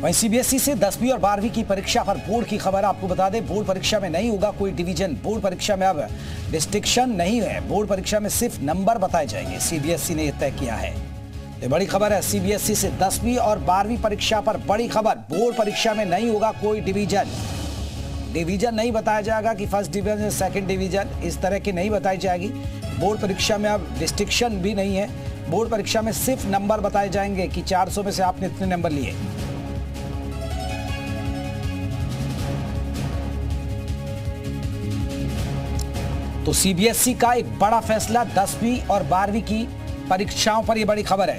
वहीं सीबीएसई से 10वीं और 12वीं की परीक्षा पर बोर्ड की खबर आपको बता दें, बोर्ड परीक्षा में नहीं होगा कोई डिवीजन। बोर्ड परीक्षा में अब डिस्टिंक्शन नहीं है, बोर्ड परीक्षा में सिर्फ नंबर बताए जाएंगे। सीबीएसई ने यह तय किया है। ये बड़ी खबर है। सीबीएसई से 10वीं और 12वीं परीक्षा पर बड़ी खबर, बोर्ड परीक्षा में नहीं होगा कोई डिवीजन। डिवीजन नहीं बताया जाएगा कि फर्स्ट डिवीजन सेकंड डिवीजन, इस तरह की नहीं बताई जाएगी। बोर्ड परीक्षा में अब डिस्टिंक्शन भी नहीं है, बोर्ड परीक्षा में सिर्फ नंबर बताए जाएंगे कि 400 में से आपने इतने नंबर लिए। तो सीबीएसई का एक बड़ा फैसला 10वीं और 12वीं की परीक्षाओं पर, यह बड़ी खबर है।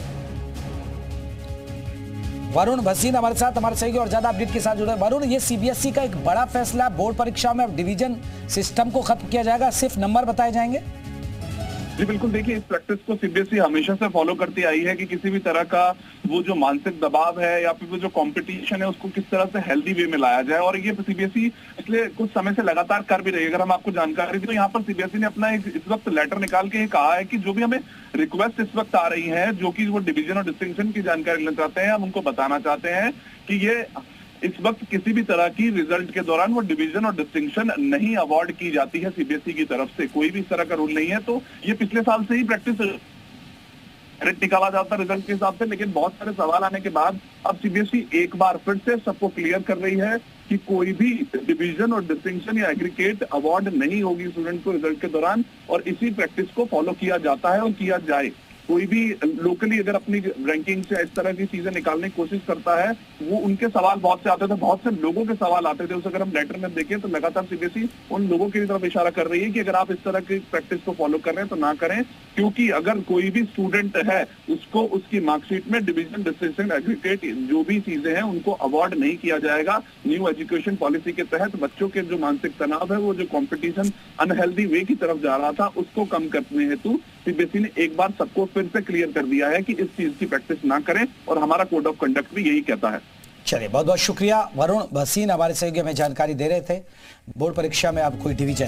वरुण भसीन हमारे साथ, हमारे सहयोगी और ज्यादा अपडेट के साथ जुड़े। वरुण, ये सीबीएसई का एक बड़ा फैसला, बोर्ड परीक्षाओं में अब डिवीजन सिस्टम को खत्म किया जाएगा, सिर्फ नंबर बताए जाएंगे। जी बिल्कुल, देखिए इस प्रैक्टिस को सीबीएसई हमेशा से फॉलो करती आई है कि किसी भी तरह का वो जो मानसिक दबाव है या फिर वो जो कंपटीशन है उसको किस तरह से हेल्दी वे में लाया जाए, और ये सीबीएसई पिछले कुछ समय से लगातार कर भी रही है। अगर हम आपको जानकारी दें तो यहाँ पर सीबीएसई ने अपना इस वक्त लेटर निकाल के कहा है कि जो भी हमें रिक्वेस्ट इस वक्त आ रही है जो कि वो डिवीजन और डिस्टिंक्शन की जानकारी लेना चाहते हैं, हम उनको बताना चाहते हैं कि ये इस वक्त किसी भी तरह की रिजल्ट के दौरान वो डिवीजन और डिस्टिंक्शन नहीं अवार्ड की जाती है सीबीएसई की तरफ से। कोई भी इस तरह का रूल नहीं है। तो ये पिछले साल से ही प्रैक्टिस निकाला जाता है रिजल्ट के हिसाब से, लेकिन बहुत सारे सवाल आने के बाद अब सीबीएसई एक बार फिर से सबको क्लियर कर रही है कि कोई भी डिवीजन और डिस्टिंक्शन या एग्रीगेट अवार्ड नहीं होगी स्टूडेंट को रिजल्ट के दौरान, और इसी प्रैक्टिस को फॉलो किया जाता है और किया जाए। कोई भी लोकली अगर अपनी रैंकिंग से इस तरह की चीजें निकालने की कोशिश करता है, वो उनके सवाल बहुत से आते थे, बहुत से लोगों के सवाल आते थे, उसे अगर हम लेटर में देखें तो लगातार सीबीएसई उन लोगों की तरफ इशारा कर रही है कि अगर आप इस तरह की प्रैक्टिस को फॉलो कर रहे हैं तो ना करें, क्योंकि अगर कोई भी स्टूडेंट है उसको उसकी मार्कशीट में डिवीजन डिस्टिंक्शन एग्रीगेट जो भी चीजें हैं उनको अवार्ड नहीं किया जाएगा। न्यू एजुकेशन पॉलिसी के तहत बच्चों के जो मानसिक तनाव है, वो जो कॉम्पिटिशन अनहेल्दी वे की तरफ जा रहा था, उसको कम करने हेतु सीबीएसई ने एक बार सबको फिर से क्लियर कर दिया है कि इस चीज की प्रैक्टिस ना करें, और हमारा कोड ऑफ कंडक्ट भी यही कहता है। चलिए, बहुत बहुत शुक्रिया वरुण भसीन हमारे सहयोगी हमें जानकारी दे रहे थे। बोर्ड परीक्षा में अब कोई डिवीजन